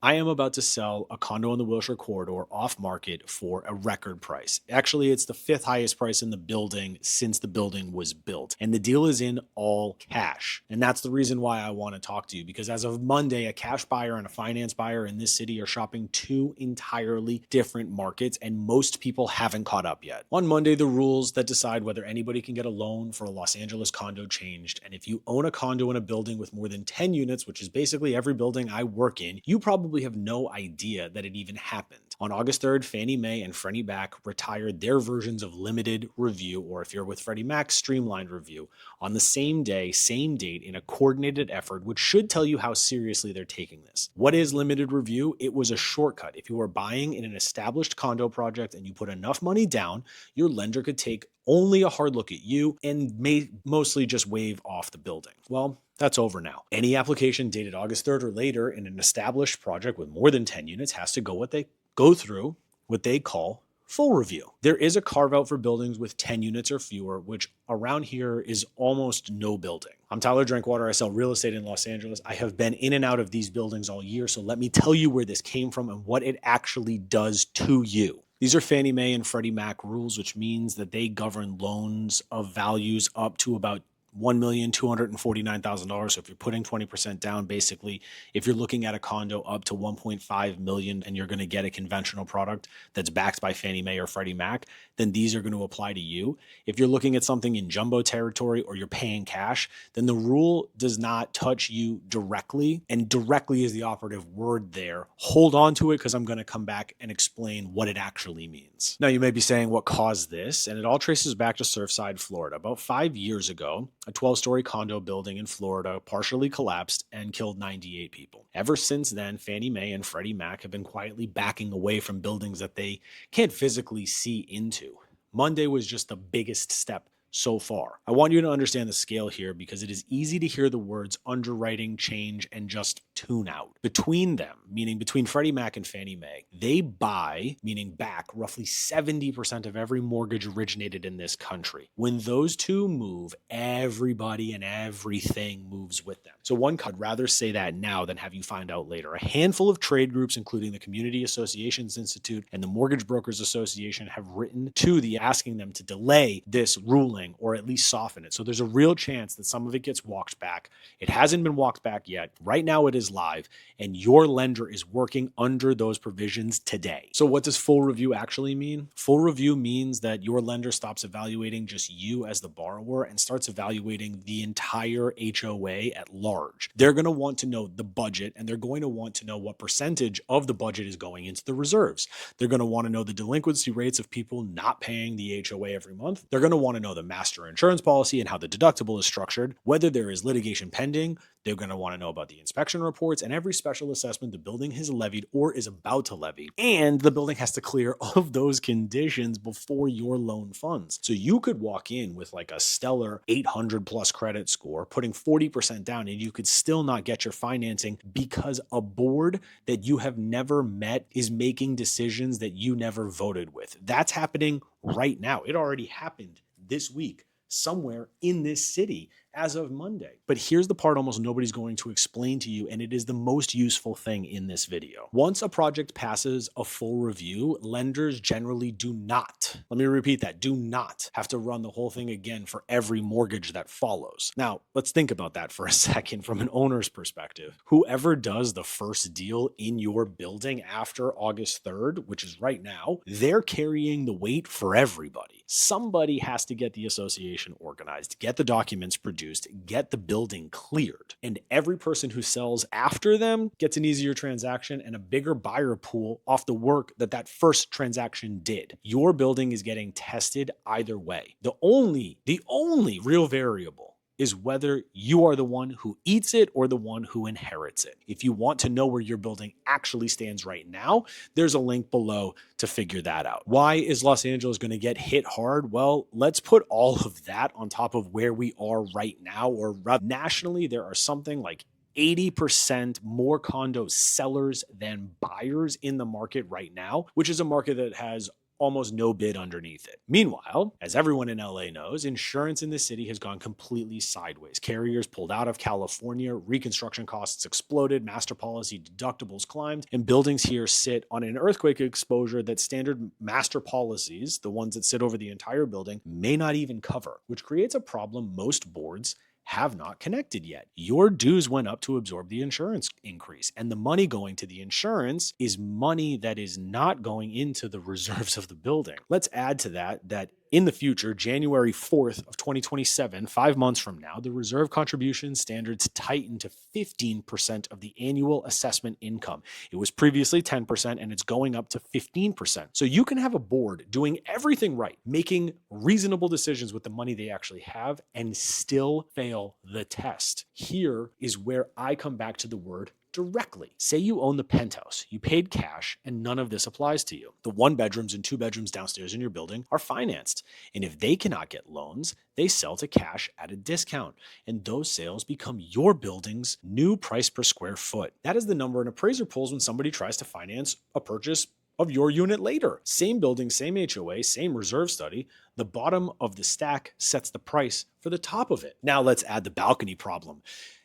I am about to sell a condo in the Wilshire corridor off market for a record price. Actually, it's the fifth highest price in the building since the building was built. And the deal is in all cash. And that's the reason why I want to talk to you, because as of Monday, a cash buyer and a finance buyer in this city are shopping two entirely different markets, and most people haven't caught up yet. On Monday, the rules that decide whether anybody can get a loan for a Los Angeles condo changed. And if you own a condo in a building with more than 10 units, which is basically every building I work in, you probably have no idea that it even happened. On August 3rd, Fannie Mae and Freddie Mac retired their versions of limited review, or if you're with Freddie Mac, streamlined review, on the same day, same date, in a coordinated effort, which should tell you how seriously they're taking this. What is limited review? It was a shortcut. If you are buying in an established condo project and you put enough money down, your lender could take only a hard look at you and may mostly just waive off the building. Well, that's over now. Any application dated August 3rd or later in an established project with more than 10 units has to go through what they call full review. There is a carve out for buildings with 10 units or fewer, which around here is almost no building. I'm Tyler Drinkwater. I sell real estate in Los Angeles. I have been in and out of these buildings all year, so let me tell you where this came from and what it actually does to you. These are Fannie Mae and Freddie Mac rules, which means that they govern loans of values up to about $1,249,000. So if you're putting 20% down, basically, if you're looking at a condo up to $1.5 million and you're going to get a conventional product that's backed by Fannie Mae or Freddie Mac, then these are going to apply to you. If you're looking at something in jumbo territory or you're paying cash, then the rule does not touch you directly. And directly is the operative word there. Hold on to it, because I'm going to come back and explain what it actually means. Now, you may be saying, what caused this? And it all traces back to Surfside, Florida. About 5 years ago, a 12-story condo building in Florida partially collapsed and killed 98 people. Ever since then, Fannie Mae and Freddie Mac have been quietly backing away from buildings that they can't physically see into. Monday was just the biggest step so far. I want you to understand the scale here, because it is easy to hear the words underwriting, change, and just tune out. Between them, meaning between Freddie Mac and Fannie Mae, they buy, meaning back, roughly 70% of every mortgage originated in this country. When those two move, everybody and everything moves with them. So one could rather say that now than have you find out later. A handful of trade groups, including the Community Associations Institute and the Mortgage Brokers Association, have written to the asking them to delay this ruling or at least soften it. So there's a real chance that some of it gets walked back. It hasn't been walked back yet. Right now it is live, and your lender is working under those provisions today. So what does full review actually mean? Full review means that your lender stops evaluating just you as the borrower and starts evaluating the entire HOA at large. They're going to want to know the budget, and they're going to want to know what percentage of the budget is going into the reserves. They're going to want to know the delinquency rates of people not paying the HOA every month. They're going to want to know the master insurance policy and how the deductible is structured, whether there is litigation pending. They're going to want to know about the inspection reports and every special assessment the building has levied or is about to levy. And the building has to clear all of those conditions before your loan funds. So you could walk in with like a stellar 800 plus credit score, putting 40% down, and you could still not get your financing because a board that you have never met is making decisions that you never voted with. That's happening right now. It already happened this week somewhere in this city as of Monday. But here's the part almost nobody's going to explain to you, and it is the most useful thing in this video. Once a project passes a full review, lenders generally do not, let me repeat that, do not have to run the whole thing again for every mortgage that follows. Now, let's think about that for a second from an owner's perspective. Whoever does the first deal in your building after August 3rd, which is right now, they're carrying the weight for everybody. Somebody has to get the association organized, get the documents produced, get the building cleared. And every person who sells after them gets an easier transaction and a bigger buyer pool off the work that first transaction did. Your building is getting tested either way. The only real variable is whether you are the one who eats it or the one who inherits it. If you want to know where your building actually stands right now, there's a link below to figure that out. Why is Los Angeles going to get hit hard? Well, let's put all of that on top of where we are right now, or nationally, there are something like 80% more condo sellers than buyers in the market right now, which is a market that has almost no bid underneath it. Meanwhile, as everyone in LA knows, insurance in the city has gone completely sideways. Carriers pulled out of California, reconstruction costs exploded, master policy deductibles climbed, and buildings here sit on an earthquake exposure that standard master policies, the ones that sit over the entire building, may not even cover, which creates a problem most boards have not connected yet. Your dues went up to absorb the insurance increase, and the money going to the insurance is money that is not going into the reserves of the building. Let's add to that in the future, January 4th of 2027, 5 months from now, the reserve contribution standards tighten to 15% of the annual assessment income. It was previously 10% and it's going up to 15%. So you can have a board doing everything right, making reasonable decisions with the money they actually have, and still fail the test. Here is where I come back to the word directly. Say you own the penthouse, you paid cash, and none of this applies to you. The 1 bedrooms and 2 bedrooms downstairs in your building are financed. And if they cannot get loans, they sell to cash at a discount. And those sales become your building's new price per square foot. That is the number an appraiser pulls when somebody tries to finance a purchase of your unit later. Same building, same HOA, same reserve study. The bottom of the stack sets the price for the top of it. Now let's add the balcony problem.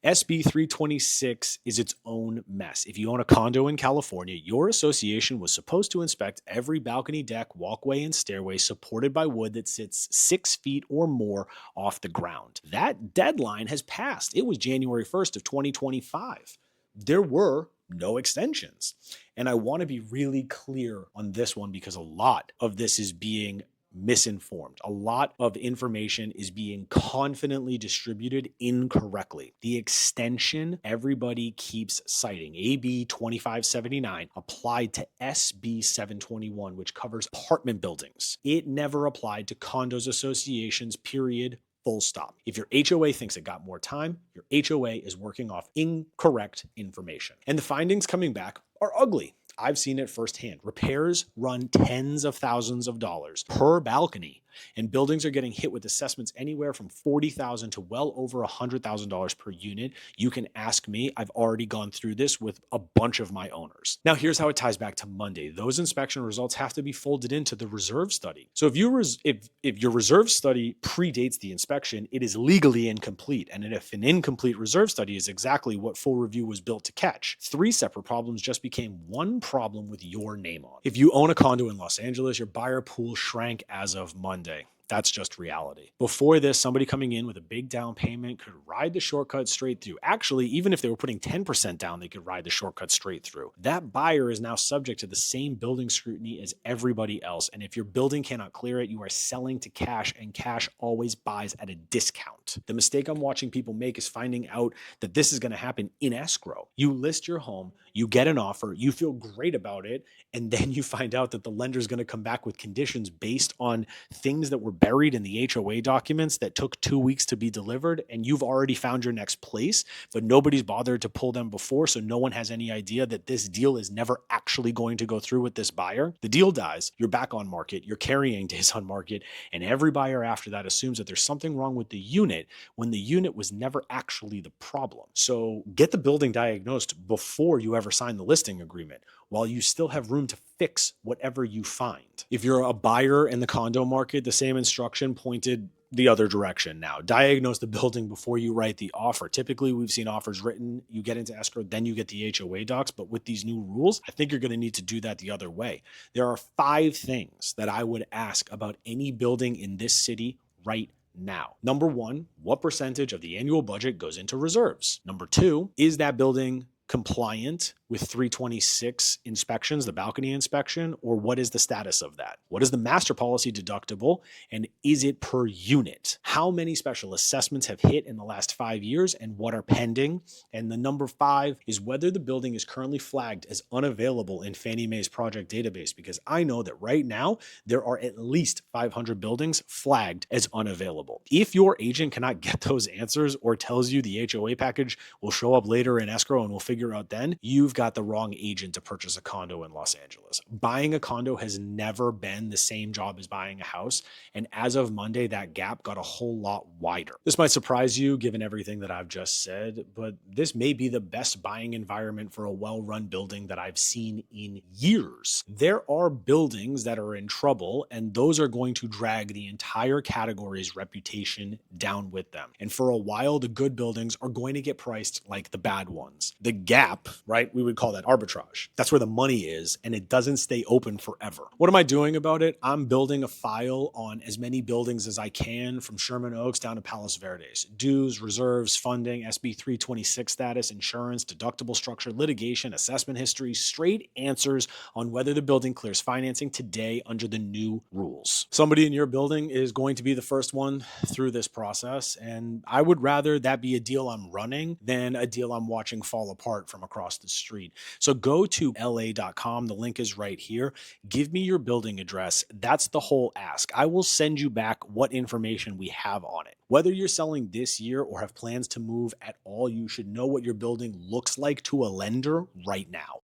SB 326 is its own mess. If you own a condo in California, your association was supposed to inspect every balcony, deck, walkway, and stairway supported by wood that sits 6 feet or more off the ground. That deadline has passed. It was January 1st of 2025. There were no extensions. And I want to be really clear on this one because a lot of this is being misinformed. A lot of information is being confidently distributed incorrectly. The extension everybody keeps citing, AB 2579, applied to SB 721, which covers apartment buildings. It never applied to condos, associations, period. Full stop. If your HOA thinks it got more time, your HOA is working off incorrect information. And the findings coming back are ugly. I've seen it firsthand. Repairs run tens of thousands of dollars per balcony, and buildings are getting hit with assessments anywhere from $40,000 to well over $100,000 per unit. You can ask me. I've already gone through this with a bunch of my owners. Now, here's how it ties back to Monday. Those inspection results have to be folded into the reserve study. So if your reserve study predates the inspection, it is legally incomplete. And if an incomplete reserve study is exactly what full review was built to catch, 3 separate problems just became one problem with your name on. If you own a condo in Los Angeles, your buyer pool shrank as of Monday. That's just reality. Before this, somebody coming in with a big down payment could ride the shortcut straight through. Actually, even if they were putting 10% down, they could ride the shortcut straight through. That buyer is now subject to the same building scrutiny as everybody else. And if your building cannot clear it, you are selling to cash, and cash always buys at a discount. The mistake I'm watching people make is finding out that this is going to happen in escrow. You list your home, you get an offer, you feel great about it, and then you find out that the lender is going to come back with conditions based on things that were buried in the HOA documents that took 2 weeks to be delivered, and you've already found your next place, but nobody's bothered to pull them before, so no one has any idea that this deal is never actually going to go through with this buyer. The deal dies, you're back on market, you're carrying days on market, and every buyer after that assumes that there's something wrong with the unit when the unit was never actually the problem. So get the building diagnosed before you ever sign the listing agreement, while you still have room to fix whatever you find. If you're a buyer in the condo market, the same instruction pointed the other direction now. Diagnose the building before you write the offer. Typically, we've seen offers written, you get into escrow, then you get the HOA docs, but with these new rules, I think you're going to need to do that the other way. There are 5 things that I would ask about any building in this city right now. Number 1, what percentage of the annual budget goes into reserves? Number 2, is that building compliant with 326 inspections, the balcony inspection, or what is the status of that? What is the master policy deductible, and is it per unit? How many special assessments have hit in the last 5 years and what are pending? And the number 5 is whether the building is currently flagged as unavailable in Fannie Mae's project database, because I know that right now there are at least 500 buildings flagged as unavailable. If your agent cannot get those answers or tells you the HOA package will show up later in escrow and we'll figure out then, you've got got the wrong agent to purchase a condo in Los Angeles. Buying a condo has never been the same job as buying a house. And as of Monday, that gap got a whole lot wider. This might surprise you given everything that I've just said, but this may be the best buying environment for a well-run building that I've seen in years. There are buildings that are in trouble, and those are going to drag the entire category's reputation down with them. And for a while, the good buildings are going to get priced like the bad ones. The gap, right? We would call that arbitrage. That's where the money is, and it doesn't stay open forever. What am I doing about it? I'm building a file on as many buildings as I can, from Sherman Oaks down to Palos Verdes. Dues, reserves, funding, SB 326 status, insurance, deductible structure, litigation, assessment history, straight answers on whether the building clears financing today under the new rules. Somebody in your building is going to be the first one through this process, and I would rather that be a deal I'm running than a deal I'm watching fall apart from across the street. So go to la.com. The link is right here. Give me your building address. That's the whole ask. I will send you back what information we have on it. Whether you're selling this year or have plans to move at all, you should know what your building looks like to a lender right now.